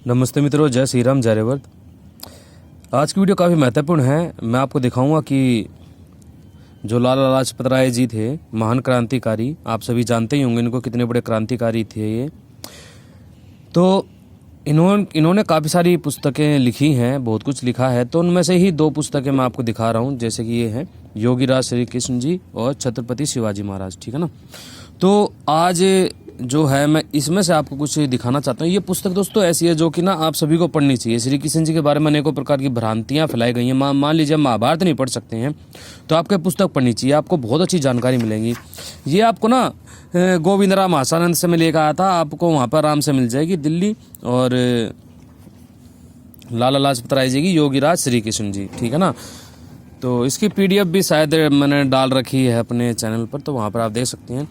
नमस्ते मित्रों, जय श्री राम, जय रेवत। आज की वीडियो काफ़ी महत्वपूर्ण है। मैं आपको दिखाऊंगा कि जो लाला लाजपत राय जी थे, महान क्रांतिकारी, आप सभी जानते ही होंगे इनको, कितने बड़े क्रांतिकारी थे ये। तो इन्होंने काफ़ी सारी पुस्तकें लिखी हैं, बहुत कुछ लिखा है। तो उनमें से ही दो पुस्तकें मैं आपको दिखा रहा हूँ, जैसे कि ये है योगीराज श्री कृष्ण जी और छत्रपति शिवाजी महाराज, ठीक है ना। तो आज जो है मैं इसमें से आपको कुछ दिखाना चाहता हूँ। ये पुस्तक दोस्तों ऐसी है जो कि ना आप सभी को पढ़नी चाहिए। श्री कृष्ण जी के बारे में अनेकों प्रकार की भ्रांतियाँ फैलाई गई हैं। मान लीजिए महाभारत नहीं पढ़ सकते हैं तो आपको पुस्तक पढ़नी चाहिए, आपको बहुत अच्छी जानकारी मिलेगी। ये आपको ना गोविंद राम आसानंद से मैं लेकर आया था, आपको वहाँ पर आराम से मिल जाएगी दिल्ली। और लाला लाजपत राय जी की योगीराज श्री कृष्ण जी, ठीक है ना। तो इसकी पीडीएफ भी शायद मैंने डाल रखी है अपने चैनल पर, तो वहाँ पर आप देख सकते हैं।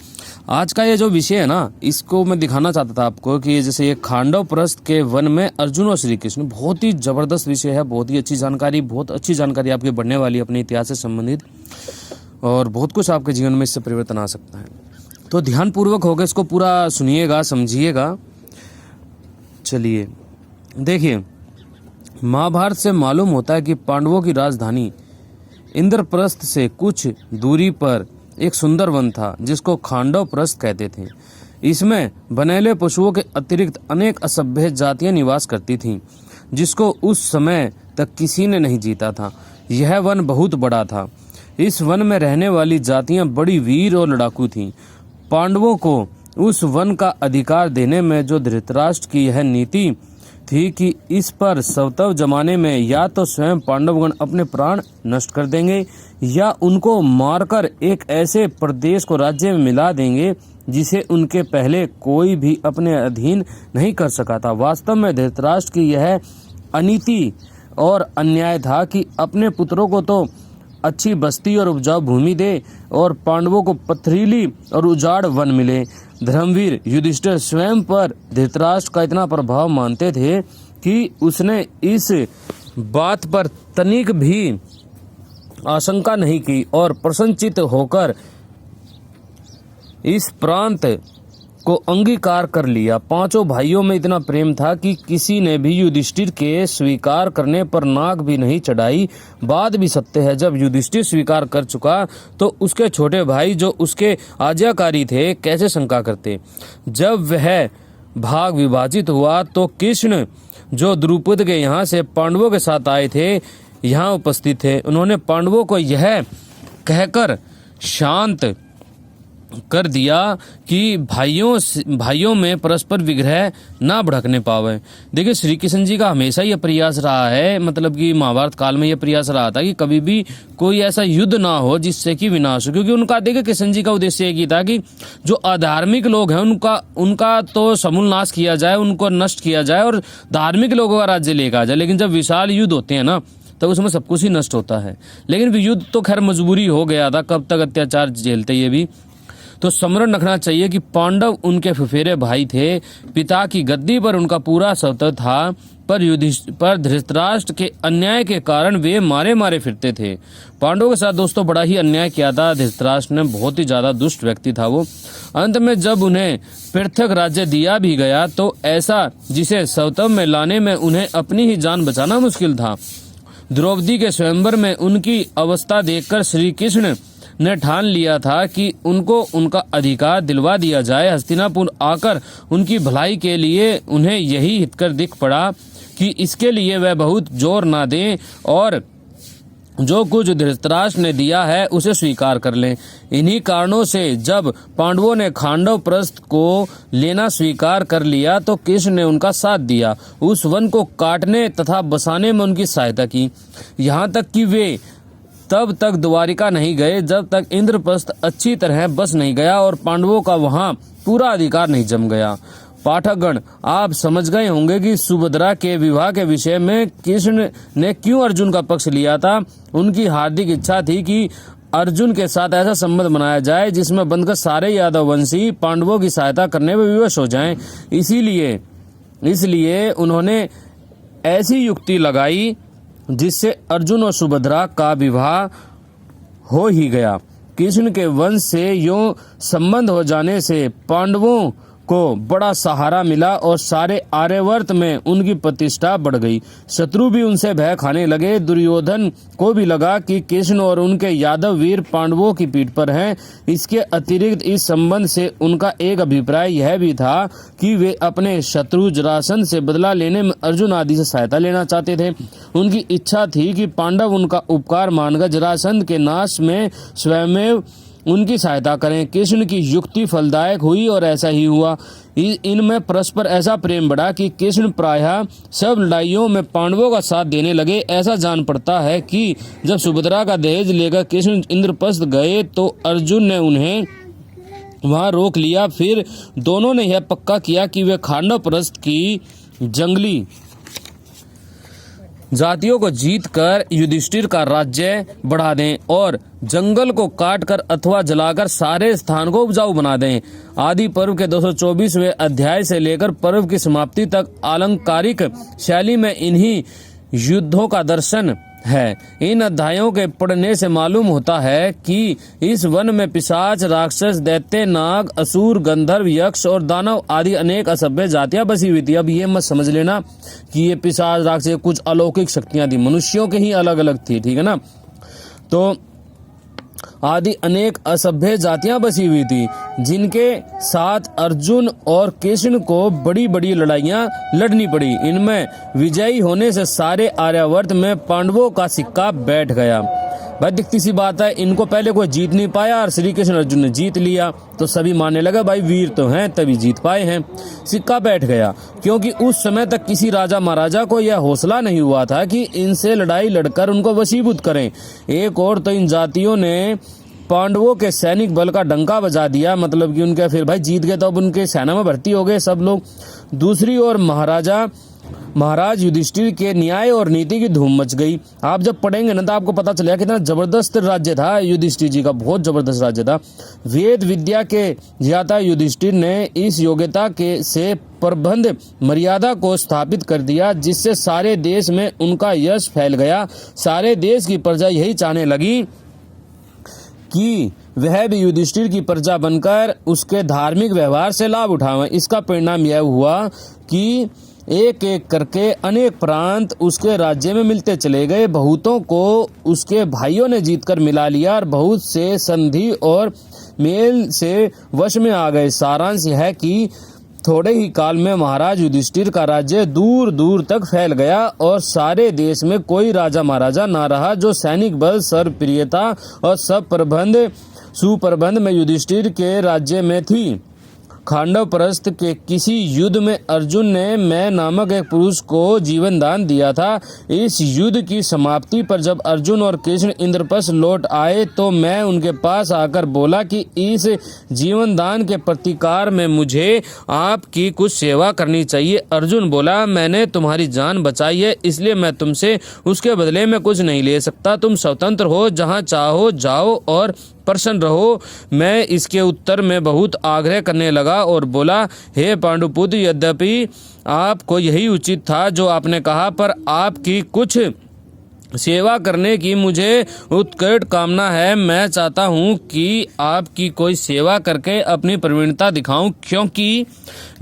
आज का ये जो विषय है ना, इसको मैं दिखाना चाहता था आपको कि जैसे ये खांडव प्रस्थ के वन में अर्जुन और श्री कृष्ण, बहुत ही ज़बरदस्त विषय है, बहुत ही अच्छी जानकारी आपकी बढ़ने वाली है अपने इतिहास से संबंधित, और बहुत कुछ आपके जीवन में इससे परिवर्तन आ सकता है। तो ध्यानपूर्वक होकर इसको पूरा सुनिएगा, समझिएगा। चलिए देखिए, महाभारत से मालूम होता है कि पांडवों की राजधानी इंद्रप्रस्थ से कुछ दूरी पर एक सुंदर वन था जिसको खांडव प्रस्थ कहते थे। इसमें बनेले पशुओं के अतिरिक्त अनेक असभ्य जातियां निवास करती थीं, जिसको उस समय तक किसी ने नहीं जीता था। यह वन बहुत बड़ा था। इस वन में रहने वाली जातियां बड़ी वीर और लड़ाकू थीं। पांडवों को उस वन का अधिकार देने में जो धृतराष्ट्र की यह नीति थी कि इस पर सवतव जमाने में या तो स्वयं पांडवगण अपने प्राण नष्ट कर देंगे या उनको मारकर एक ऐसे प्रदेश को राज्य में मिला देंगे जिसे उनके पहले कोई भी अपने अधीन नहीं कर सका था। वास्तव में धृतराष्ट्र की यह अनीति और अन्याय था कि अपने पुत्रों को तो अच्छी बस्ती और उपजाऊ भूमि दे और पांडवों को पथरीली और उजाड़ वन मिले। धर्मवीर युधिष्ठिर स्वयं पर धृतराष्ट्र का इतना प्रभाव मानते थे कि उसने इस बात पर तनिक भी आशंका नहीं की और प्रसन्नचित्त होकर इस प्रांत को अंगीकार कर लिया। पांचों भाइयों में इतना प्रेम था कि किसी ने भी युधिष्ठिर के स्वीकार करने पर नाक भी नहीं चढ़ाई। बात भी सत्य है, जब युधिष्ठिर स्वीकार कर चुका तो उसके छोटे भाई जो उसके आज्ञाकारी थे कैसे शंका करते। जब वह भाग विभाजित हुआ तो कृष्ण जो द्रुपद के यहाँ से पांडवों के साथ आए थे यहाँ उपस्थित थे। उन्होंने पांडवों को यह कहकर शांत कर दिया कि भाइयों में परस्पर विग्रह ना भड़कने पावे। देखिए, श्री कृष्ण जी का हमेशा यह प्रयास रहा है, मतलब कि महाभारत काल में यह प्रयास रहा था कि कभी भी कोई ऐसा युद्ध ना हो जिससे कि विनाश हो। क्योंकि उनका, देखिए, कृष्ण जी का उद्देश्य एक ही था कि जो अधार्मिक लोग हैं उनका तो समूल नाश किया जाए, उनको नष्ट किया जाए और धार्मिक लोगों का राज्य लेकर आ जाए। लेकिन जब विशाल युद्ध होते हैं ना, तब उसमें सब कुछ ही नष्ट होता है। लेकिन युद्ध तो खैर मजबूरी हो गया था, कब तक अत्याचार झेलते ये भी। तो स्मरण रखना चाहिए कि पांडव उनके फुफेरे भाई थे, पिता की गद्दी पर उनका पूरा सत्ता था, पर धृतराष्ट्र के अन्याय के कारण वे मारे फिरते थे। पांडवों के साथ दोस्तों बड़ा ही अन्याय किया था धृतराष्ट्र ने, बहुत ही ज्यादा दुष्ट व्यक्ति था वो। अंत में जब उन्हें पृथक राज्य दिया भी गया तो ऐसा जिसे सवतव में लाने में उन्हें अपनी ही जान बचाना मुश्किल था। द्रौपदी के स्वयंवर में उनकी अवस्था देखकर श्री कृष्ण ने ठान लिया था कि उनको उनका अधिकार दिलवा दिया जाए। हस्तिनापुर आकर उनकी भलाई के लिए उन्हें यही हितकर दिख पड़ा कि इसके लिए वह बहुत जोर ना दें और जो कुछ धृतराष्ट्र ने दिया है उसे स्वीकार कर लें। इन्हीं कारणों से जब पांडवों ने खांडव प्रस्थ को लेना स्वीकार कर लिया तो कृष्ण ने उनका साथ दिया, उस वन को काटने तथा बसाने में उनकी सहायता की। यहाँ तक कि वे तब तक द्वारिका नहीं गए जब तक इंद्रप्रस्थ अच्छी तरह बस नहीं गया और पांडवों का वहां पूरा अधिकार नहीं जम गया। पाठकगण, आप समझ गए होंगे कि सुभद्रा के विवाह के विषय में कृष्ण ने क्यों अर्जुन का पक्ष लिया था। उनकी हार्दिक इच्छा थी कि अर्जुन के साथ ऐसा संबंध बनाया जाए जिसमें बंधकर सारे यादव वंशी पांडवों की सहायता करने में विवश हो जाएं। इसलिए उन्होंने ऐसी युक्ति लगाई जिससे अर्जुन और सुभद्रा का विवाह हो ही गया। कृष्ण के वंश से यूं संबंध हो जाने से पांडवों को बड़ा सहारा मिला और सारे आर्यावर्त में उनकी प्रतिष्ठा बढ़ गई। शत्रु भी उनसे भय खाने लगे। दुर्योधन को भी लगा कि कृष्ण और उनके यादव वीर पांडवों की पीठ पर हैं। इसके अतिरिक्त इस संबंध से उनका एक अभिप्राय यह भी था कि वे अपने शत्रु जरासंध से बदला लेने में अर्जुन आदि से सहायता लेना चाहते थे। उनकी इच्छा थी कि पांडव उनका उपकार मानकर जरासंध के नाश में स्वयं उनकी सहायता करें। कृष्ण की युक्ति फलदायक हुई और ऐसा ही हुआ। इनमें परस्पर ऐसा प्रेम बढ़ा कि कृष्ण प्रायः सब लड़ाइयों में पांडवों का साथ देने लगे। ऐसा जान पड़ता है कि जब सुभद्रा का दहेज लेकर कृष्ण इंद्रप्रस्थ गए तो अर्जुन ने उन्हें वहां रोक लिया। फिर दोनों ने यह पक्का किया कि वे खांडवप्रस्थ की जंगली जातियों को जीतकर युधिष्ठिर का राज्य बढ़ा दें और जंगल को काटकर अथवा जलाकर सारे स्थान को उपजाऊ बना दें। आदि पर्व के 224वें अध्याय से लेकर पर्व की समाप्ति तक आलंकारिक शैली में इन्हीं युद्धों का दर्शन है। इन अध्यायों के पढ़ने से मालूम होता है कि इस वन में पिशाच, राक्षस, दैत्य, नाग, असुर, गंधर्व, यक्ष और दानव आदि अनेक असभ्य जातियां बसी हुई थी। अब ये मत समझ लेना कि ये पिशाच, राक्षस कुछ अलौकिक शक्तियां थी, मनुष्यों के ही अलग अलग थी, ठीक है ना। तो आदि अनेक असभ्य जातियां बसी हुई थी जिनके साथ अर्जुन और कृष्ण को बड़ी बड़ी लड़ाइयां लड़नी पड़ी। इनमें विजयी होने से सारे आर्यावर्त में पांडवों का सिक्का बैठ गया। भाई दिखती सी बात है, इनको पहले कोई जीत नहीं पाया और श्री कृष्ण अर्जुन ने जीत लिया तो सभी मानने लगे भाई वीर तो हैं तभी जीत पाए हैं। सिक्का बैठ गया क्योंकि उस समय तक किसी राजा महाराजा को यह हौसला नहीं हुआ था कि इनसे लड़ाई लड़कर उनको वशीभूत करें। एक और तो इन जातियों ने पांडवों के सैनिक बल का डंका बजा दिया, मतलब कि उनके फिर भाई जीत गए तो अब उनके सेना में भर्ती हो गए सब लोग। दूसरी ओर महाराज युधिष्ठिर के न्याय और नीति की धूम मच गई। आप जब पढ़ेंगे ना तो आपको पता चलेगा कितना जबरदस्त राज्य था युधिष्ठिर जी का, बहुत जबरदस्त राज्य था। वेद विद्या के ज्ञाता युधिष्ठिर ने इस योग्यता के से प्रबंध मर्यादा को स्थापित कर दिया जिससे सारे देश में उनका यश फैल गया। सारे देश की प्रजा यही चाहने लगी कि वह भी युधिष्ठिर की प्रजा बनकर उसके धार्मिक व्यवहार से लाभ उठावे। इसका परिणाम यह हुआ कि एक एक करके अनेक प्रांत उसके राज्य में मिलते चले गए। बहुतों को उसके भाइयों ने जीतकर मिला लिया और बहुत से संधि और मेल से वश में आ गए। सारांश है कि थोड़े ही काल में महाराज युधिष्ठिर का राज्य दूर दूर तक फैल गया और सारे देश में कोई राजा महाराजा ना रहा जो सैनिक बल, सर्वप्रियता और सब प्रबंध सुप्रबंध में युधिष्ठिर के राज्य में थी। खांडवप्रस्थ के किसी युद्ध में अर्जुन ने मैं नामक एक पुरुष को जीवन दान दिया था। इस युद्ध की समाप्ति पर जब अर्जुन और कृष्ण इंद्रप्रस्थ लौट आए तो मैं उनके पास आकर बोला कि इस जीवन दान के प्रतिकार में मुझे आपकी कुछ सेवा करनी चाहिए। अर्जुन बोला, मैंने तुम्हारी जान बचाई है इसलिए मैं तुमसे उसके बदले में कुछ नहीं ले सकता। तुम स्वतंत्र हो, जहाँ चाहो जाओ और प्रसन्न रहो। मैं इसके उत्तर में बहुत आग्रह करने लगा और बोला, हे पांडुपुत्र, यद्यपि आपको यही उचित था जो आपने कहा, पर आपकी कुछ सेवा करने की मुझे उत्कट कामना है। मैं चाहता हूँ कि आपकी कोई सेवा करके अपनी प्रवीणता दिखाऊं क्योंकि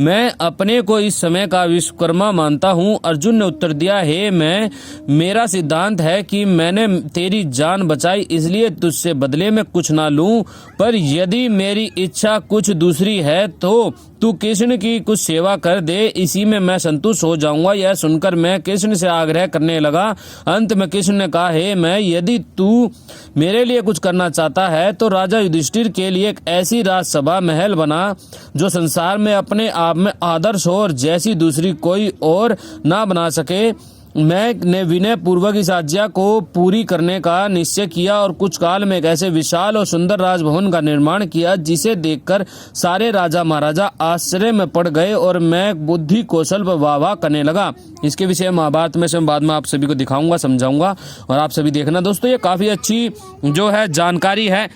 मैं अपने को इस समय का विश्वकर्मा मानता हूँ। अर्जुन ने उत्तर दिया, हे मेरा सिद्धांत है कि मैंने तेरी जान बचाई इसलिए तुझसे बदले में कुछ ना लूं, पर यदि मेरी इच्छा कुछ दूसरी है तो तू कृष्ण की कुछ सेवा कर दे, इसी में मैं संतुष्ट हो जाऊंगा। यह सुनकर मैं कृष्ण से आग्रह करने लगा। अंत में कृष्ण ने कहा, हे मैं, यदि तू मेरे लिए कुछ करना चाहता है तो राजा युधिष्ठिर के लिए एक ऐसी राजसभा महल बना जो संसार में अपने आप में आदर्श हो और जैसी दूसरी कोई और ना बना सके। मैंने विनय पूर्वक इस आज्ञा को पूरी करने का निश्चय किया और कुछ काल में एक ऐसे विशाल और सुंदर राजभवन का निर्माण किया जिसे देखकर सारे राजा महाराजा आश्चर्य में पड़ गए और मैं बुद्धि कौशल पर वाह करने लगा। इसके विषय महाभारत में से बाद में आप सभी को दिखाऊंगा, समझाऊंगा और आप सभी देखना। दोस्तों ये काफी अच्छी जो है जानकारी है,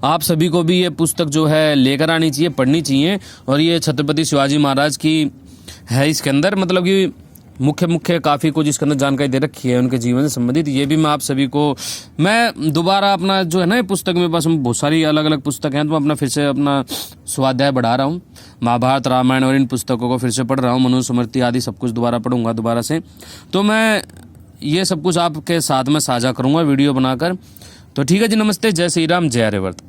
आप सभी को भी ये पुस्तक जो है लेकर आनी चाहिए, पढ़नी चाहिए। और ये छत्रपति शिवाजी महाराज की है, इसके अंदर मतलब कि मुख्य मुख्य काफ़ी कुछ इसके अंदर जानकारी दे रखी है उनके जीवन से संबंधित। ये भी मैं आप सभी को मैं दोबारा अपना जो है ना, ये पुस्तक में बस बहुत सारी अलग अलग पुस्तक हैं, तो मैं अपना फिर से अपना स्वाध्याय बढ़ा रहा हूँ। महाभारत, रामायण और इन पुस्तकों को फिर से पढ़ रहा हूँ, मनुस्मृति आदि सब कुछ दोबारा पढ़ूंगा दोबारा से। तो मैं ये सब कुछ आपके साथ में साझा करूँगा वीडियो बनाकर। तो ठीक है जी, नमस्ते, जय श्री राम, जय आर्यवर्त।